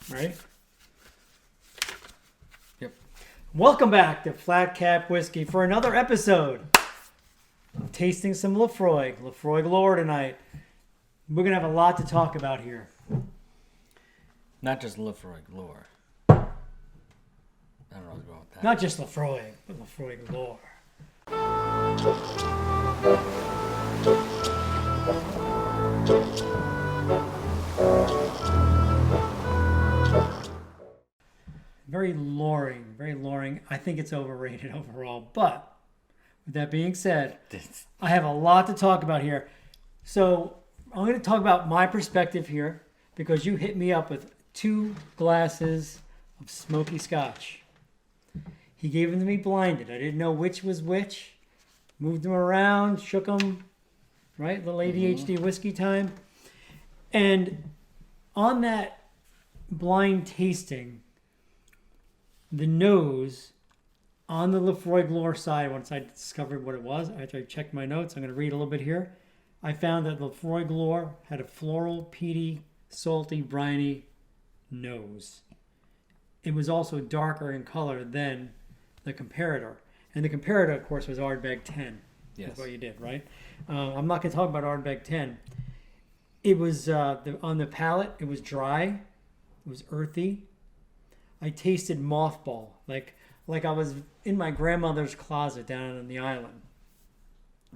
Ready? Yep. Welcome back to Flatcap Whisky for another episode of tasting some Laphroaig lore tonight. We're going to have a lot to talk about here. Not just Laphroaig lore. I don't know what's going with that. Not just Laphroaig, but Laphroaig lore. Very luring. I think it's overrated overall. But with that being said, I have a lot to talk about here. So I'm going to talk about my perspective here because you hit me up with 2 glasses of smoky scotch. He gave them to me blinded. I didn't know which was which. Moved them around, shook them, right? Little ADHD whiskey time. And on that blind tasting, the nose on the Laphroaig lore side, once I discovered what it was, after I checked my notes, I'm going to read a little bit here. I found that Laphroaig lore had a floral, peaty, salty, briny nose. It was also darker in color than the comparator. And the comparator, of course, was Ardbeg 10. Yes. That's what you did, right? I'm not going to talk about Ardbeg 10. It was, on the palate, it was dry. It was earthy. I tasted mothball, like I was in my grandmother's closet down on the island.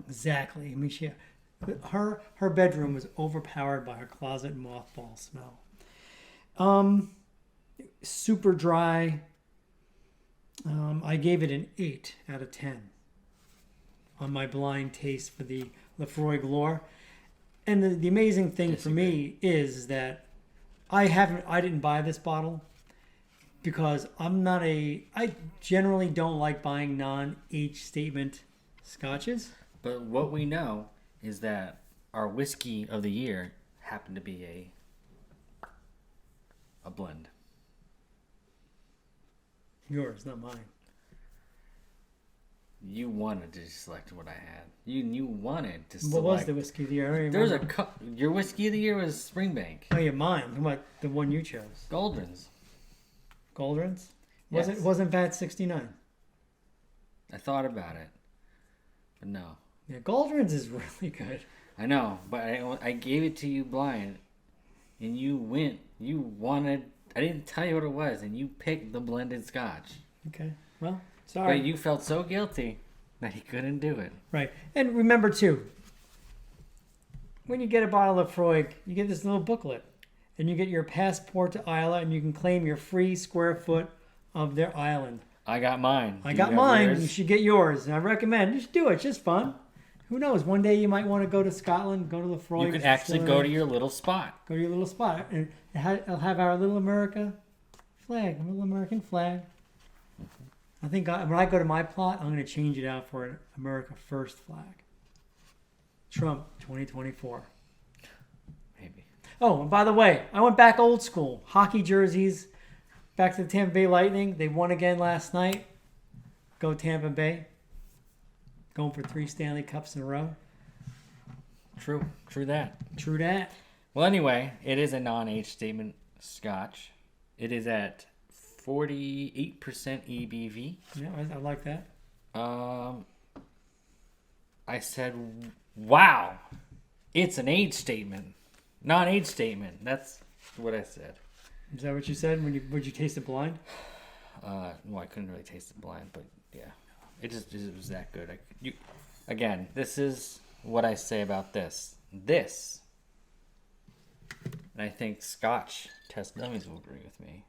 Exactly. I mean, her bedroom was overpowered by her closet mothball smell. Super dry. I gave it an 8 out of 10 on my blind taste for the Laphroaig lore. And the amazing thing for me is that I didn't buy this bottle because I generally don't like buying non-H statement scotches. But what we know is that our whiskey of the year happened to be a blend. Yours, not mine. You wanted to select what I had. You wanted to select. What was the whiskey of the year? There's your whiskey of the year was Springbank. Oh yeah, mine. What the one you chose? Goldrins. Goldrins? Yes. Wasn't VAT 69? I thought about it, but no. Yeah, Goldrins is really good. I know, but I gave it to you blind, and you went. You wanted. I didn't tell you what it was, and you picked the blended scotch. Okay, well, sorry. But you felt so guilty that you couldn't do it. Right, and remember too, when you get a bottle of Laphroaig, you get this little booklet, and you get your passport to Isla, and you can claim your free square foot of their island. I got mine. I got mine. You should get yours, and I recommend just do it. It's just fun. Who knows? One day you might want to go to Scotland, go to Laphroaig. You can actually go to your little spot. Go to your little spot, and it'll have our little America flag, a little American flag. I think when I go to my plot, I'm going to change it out for an America First flag. Trump 2024. Maybe. Oh, and by the way, I went back old school. Hockey jerseys. Back to the Tampa Bay Lightning. They won again last night. Go Tampa Bay. Going for 3 Stanley Cups in a row. True that. True that. Well, anyway, it is a non-H statement scotch. It is at 48% EBV. Yeah, I like that. I said, wow, it's an age statement. Non-age statement. That's what I said. Is that what you said when you taste it blind? Well, I couldn't really taste it blind, but yeah. It was that good. Again, this is what I say about this. This, and I think Scotch test dummies will agree with me.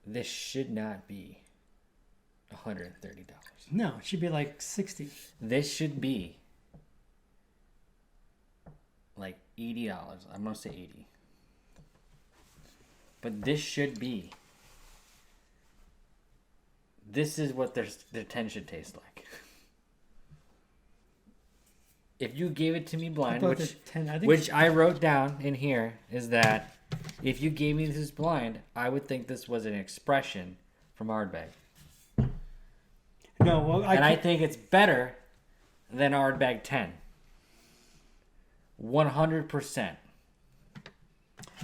This should not be $130. No, it should be like $60. This should be like $80. I'm gonna say $80. But this should be. This is what their 10 should taste like. If you gave it to me blind, which I wrote down in here, is that if you gave me this blind, I would think this was an expression from Ardbeg. No, well, I think it's better than Ardbeg 10. 100%.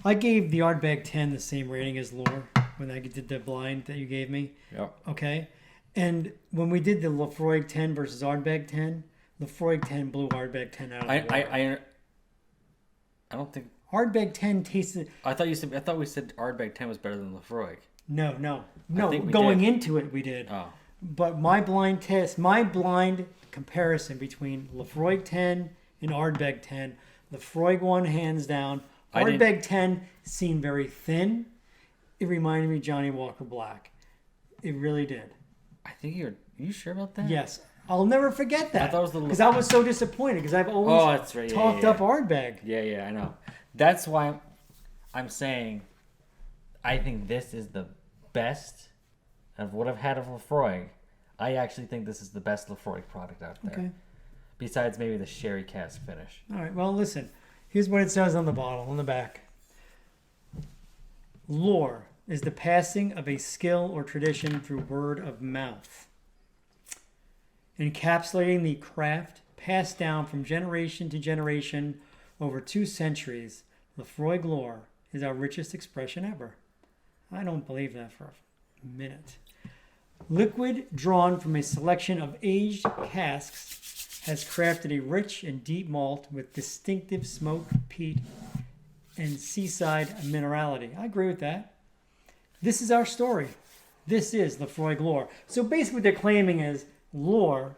I gave the Ardbeg 10 the same rating as Lore when I did the blind that you gave me. Yep. Okay. And when we did the Laphroaig 10 versus Ardbeg 10, Laphroaig 10 blew Ardbeg 10 out of the water. I don't think Ardbeg 10 tasted. I thought we said Ardbeg 10 was better than Laphroaig. No. think we Going did. into it, we did. Oh. But my blind comparison between Laphroaig 10 and Ardbeg 10, Laphroaig won hands down. Ardbeg 10 seemed very thin. It reminded me of Johnny Walker Black. It really did. I think are you sure about that? Yes. I'll never forget that. I thought it was the because I was so disappointed because I've always that's right. talked up Ardbeg. Yeah, I know. That's why I'm saying I think this is the best of what I've had of Laphroaig. I actually think this is the best Laphroaig product out there. Okay. Besides maybe the sherry cask finish. All right. Well, listen. Here's what it says on the bottle, on the back. Lore is the passing of a skill or tradition through word of mouth, encapsulating the craft passed down from generation to generation over 2 centuries. Laphroaig lore is our richest expression ever. I don't believe that for a minute. Liquid drawn from a selection of aged casks has crafted a rich and deep malt with distinctive smoke, peat, and seaside minerality. I agree with that. This is our story. This is Laphroaig lore. So basically what they're claiming is lore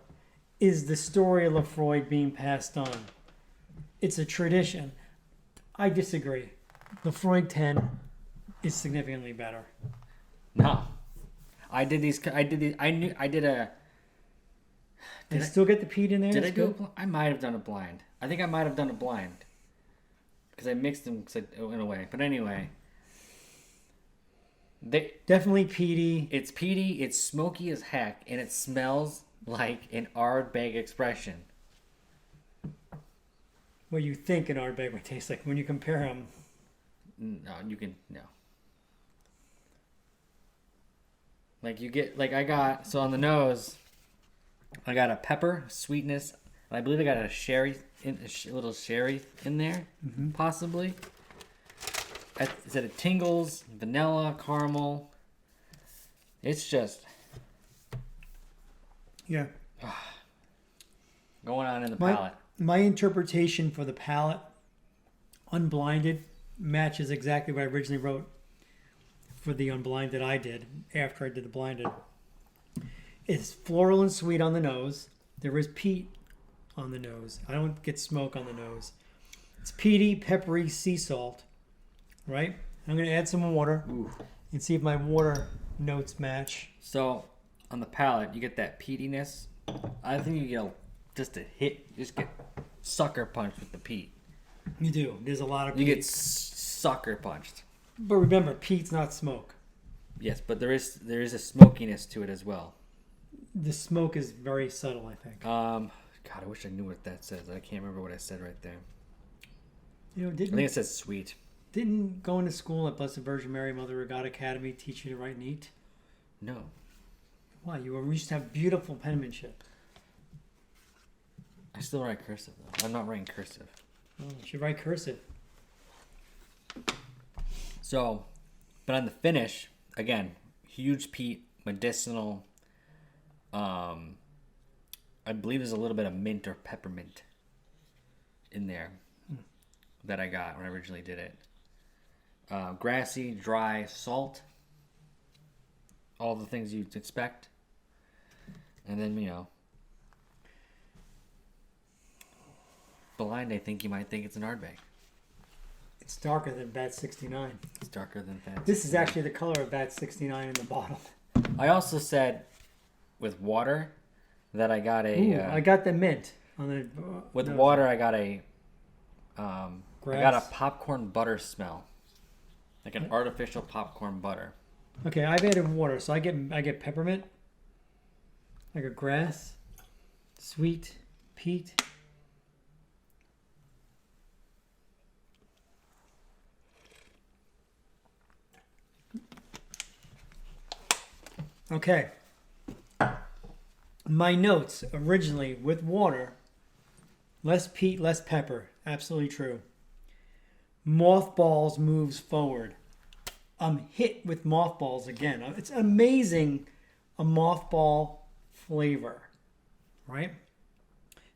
is the story of Laphroaig being passed on. It's a tradition. I disagree. Laphroaig 10 is significantly better. No. I did a... And still get the peat in there? Did I That's do good. I might have done a blind. I think I might have done a blind. Because I mixed them in a way. But anyway. Definitely peaty. It's peaty, it's smoky as heck, and it smells like an Ardbeg expression. What you think an Ardbeg would taste like when you compare them. No. Like you get, like I got, so on the nose, I got a pepper, sweetness, and I believe I got a little sherry in there, possibly. It said it tingles, vanilla, caramel. It's just going on in the palate. My interpretation for the palate, unblinded, matches exactly what I originally wrote for the unblinded I did after I did the blinded. It's floral and sweet on the nose. There is peat on the nose. I don't get smoke on the nose. It's peaty, peppery, sea salt. Right? I'm going to add some water and see if my water notes match. So, on the palate, you get that peatiness. I think you get just get sucker punched with the peat. You do. There's a lot of peat. You get sucker punched. But remember, peat's not smoke. Yes, but there is a smokiness to it as well. The smoke is very subtle, I think. God, I wish I knew what that says. I can't remember what I said right there. You know, I think it says sweet. Didn't going to school at Blessed Virgin Mary Mother of God Academy teach you to write neat? No. Why? You used to have beautiful penmanship. I still write cursive though. I'm not writing cursive. Oh, you should write cursive. So, but on the finish, again, huge peat, medicinal. I believe there's a little bit of mint or peppermint in there that I got when I originally did it. Grassy, dry, salt. All the things you'd expect. And then, blind, I think you might think it's an Ardbeg. It's darker than Bat 69. It's darker than that. This is actually the color of Bat 69 in the bottle. I also said with water that I got a... I got the mint on the... with water, I got a... I got a popcorn butter smell. Like an artificial popcorn butter. Okay, I've added water, so I get peppermint, like a grass, sweet, peat. Okay. My notes originally with water, less peat, less pepper. Absolutely true. mothballs moves forward. I'm hit with mothballs again. It's amazing, a mothball flavor, right?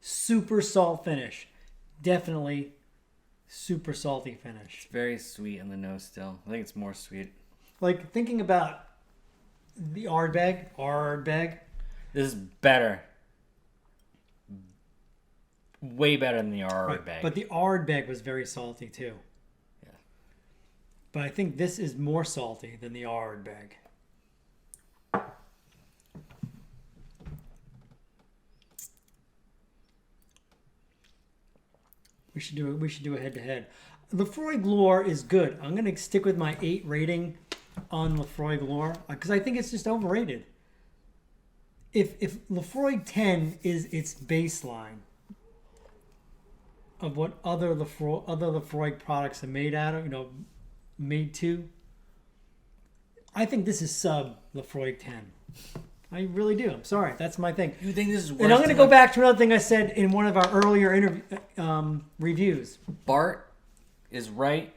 Super salt finish. Definitely super salty finish. It's very sweet in the nose still. I think it's more sweet. Like thinking about the Ardbeg. This is better. Way better than the Ardbeg. But the Ardbeg was very salty too. Yeah. But I think this is more salty than the Ardbeg. We should do a head to head. Laphroaig Lore is good. I'm gonna stick with my 8 rating on Laphroaig Lore because I think it's just overrated. If Laphroaig 10 is its baseline of what other Laphroaig products are made out of, made to, I think this is sub Laphroaig 10. I really do. I'm sorry. That's my thing. You think this is worse? And I'm going to go back to another thing I said in one of our earlier reviews. Bart is right.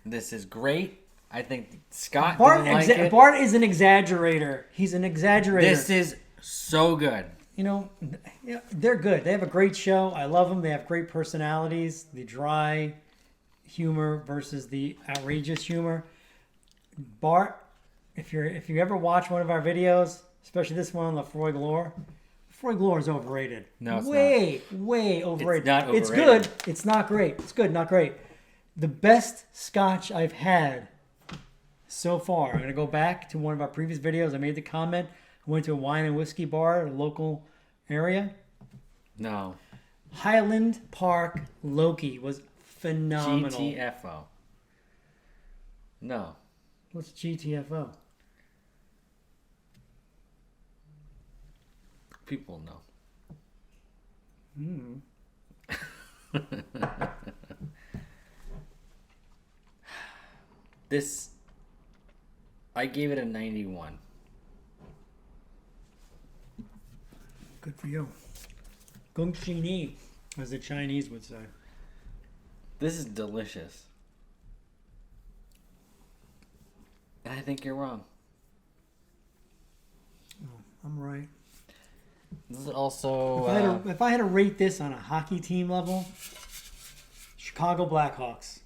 This is great. I think Scott Bart didn't like it. Bart is an exaggerator. He's an exaggerator. This is so good. They're good. They have a great show. I love them. They have great personalities. The dry humor versus the outrageous humor. Bart, if you ever watch one of our videos, especially this one on Laphroaig Lore, Laphroaig Lore is overrated. No, it's way overrated. It's not overrated. It's good. It's not great. It's good, not great. The best scotch I've had so far. I'm going to go back to one of our previous videos. I made the comment. I went to a wine and whiskey bar in a local area. No. Highland Park Loki was phenomenal. GTFO. No. What's GTFO? People know. This, I gave it a 91. Good for you. Gong Xi Ni, as the Chinese would say. This is delicious. And I think you're wrong. Oh, I'm right. This is also... If I had to rate this on a hockey team level, Chicago Blackhawks.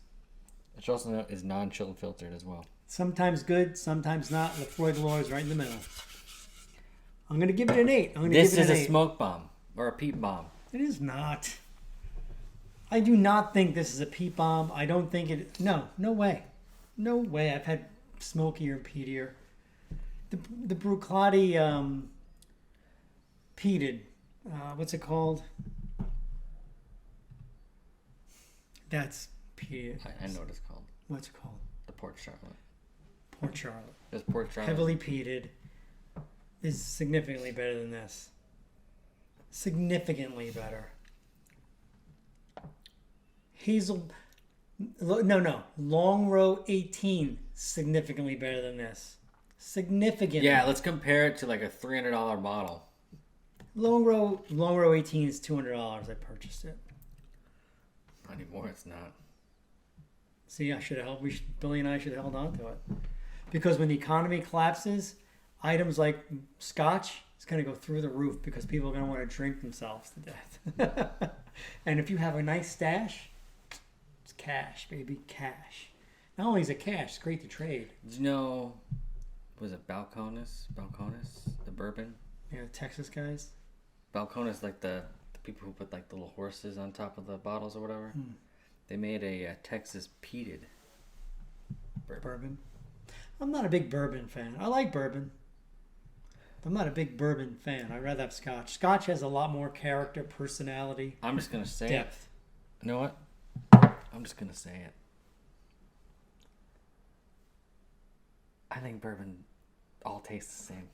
Which also is non-chilled filtered as well. Sometimes good, sometimes not. Laphroaig Lore is right in the middle. I'm going to give it an 8. This is a smoke bomb. Or a peat bomb. It is not. I do not think this is a peat bomb. I don't think it... No way. No way. I've had smokier and peatier. The Bruichladdich peated. What's it called? That's peated. I know what it's called. What's it called? The Port Charlotte. Port Charlotte. It's Port Charlotte. Heavily peated. Is significantly better than this. Significantly better. Hazel... No. Long Row 18. Significantly better than this. Significantly. Yeah, let's compare it to like a $300 bottle. Long Row 18 is $200. I purchased it. Not anymore, it's not. See, I should have helped. Billy and I should have held on to it. Because when the economy collapses, items like scotch is going to go through the roof because people are going to want to drink themselves to death. And if you have a nice stash, it's cash, baby, cash. Not only is it cash, it's great to trade. Did you know, was it Balcones? The bourbon? Yeah, Texas guys. Balcones, like the people who put like the little horses on top of the bottles or whatever. They made a Texas peated bourbon. I'm not a big bourbon fan. I like bourbon. But I'm not a big bourbon fan. I'd rather have scotch. Scotch has a lot more character, personality. I'm just going to say depth. it. You know what? I'm just going to say it. I think bourbon all tastes the same.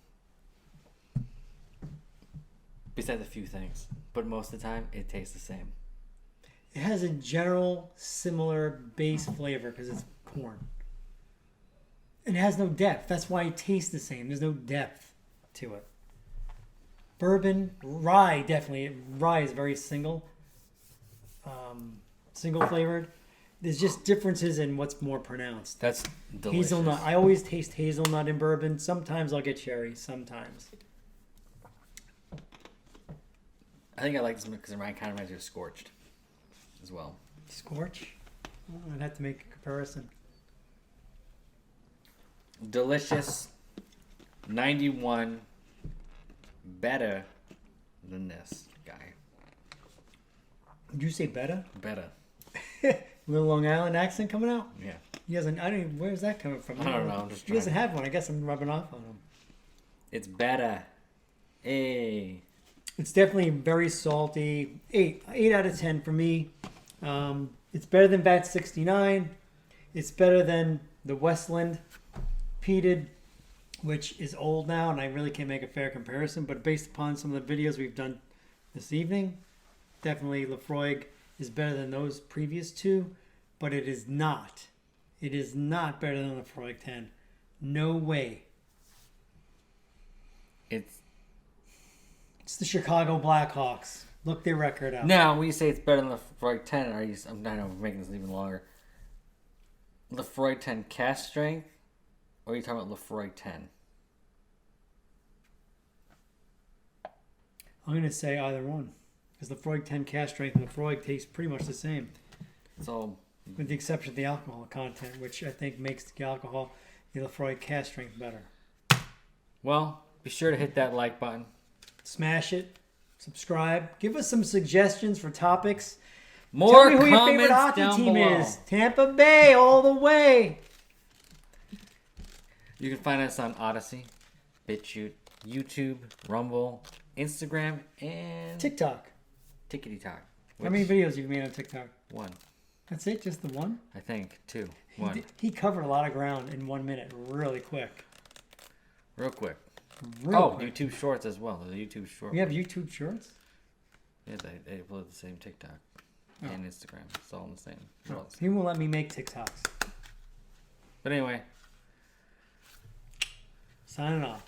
Besides a few things. But most of the time, it tastes the same. It has a general similar base flavor because it's corn. It has no depth. That's why it tastes the same. There's no depth to it. Bourbon, rye, definitely. Rye is very single flavored. there's just differences in what's more pronounced. That's delicious. Hazelnut. I always taste hazelnut in bourbon. Sometimes I'll get cherry. Sometimes. I think I like this because it kind of reminds me of Scorched as well. Scorch? Oh, I'd have to make a comparison. Delicious. 91. Better than this guy. Did you say better? Better. Little Long Island accent coming out? Yeah. He doesn't. I don't even. Where's that coming from? I don't know. I'm just He trying. doesn't have one. I guess I'm rubbing off on him. It's better. Hey. It's definitely very salty. 8 out of 10 for me. It's better than Vat 69. It's better than the Westland peated, which is old now, and I really can't make a fair comparison. But based upon some of the videos we've done this evening, definitely Laphroaig is better than those previous two, but it is not. It is not better than Laphroaig 10. No way. It's the Chicago Blackhawks. Look their record up. Now, when you say it's better than Laphroaig 10, are you? I know we're making this even longer. Laphroaig 10 cast strength, or are you talking about Laphroaig 10? I'm going to say either one. Because Laphroaig 10 cast strength and Laphroaig tastes pretty much the same. It's all. With the exception of the alcohol content, which I think makes the alcohol, the Laphroaig cast strength better. Well, be sure to hit that like button. Smash it. Subscribe. Give us some suggestions for topics. More Tell me who your favorite comments hockey down team below. is. Tampa Bay all the way. You can find us on Odyssey, BitChute, YouTube, Rumble, Instagram, and TikTok. Tickety Talk. How many videos you made on TikTok? 1. That's it? Just the one? I think 2. 1. He covered a lot of ground in 1 minute really quick. Real quick. Real quick. YouTube Shorts as well. The YouTube Short. We have YouTube Shorts? Yeah, they upload the same TikTok and Instagram. It's all in the same. Oh, All the he same. won't let me make TikToks. But anyway. Signing off.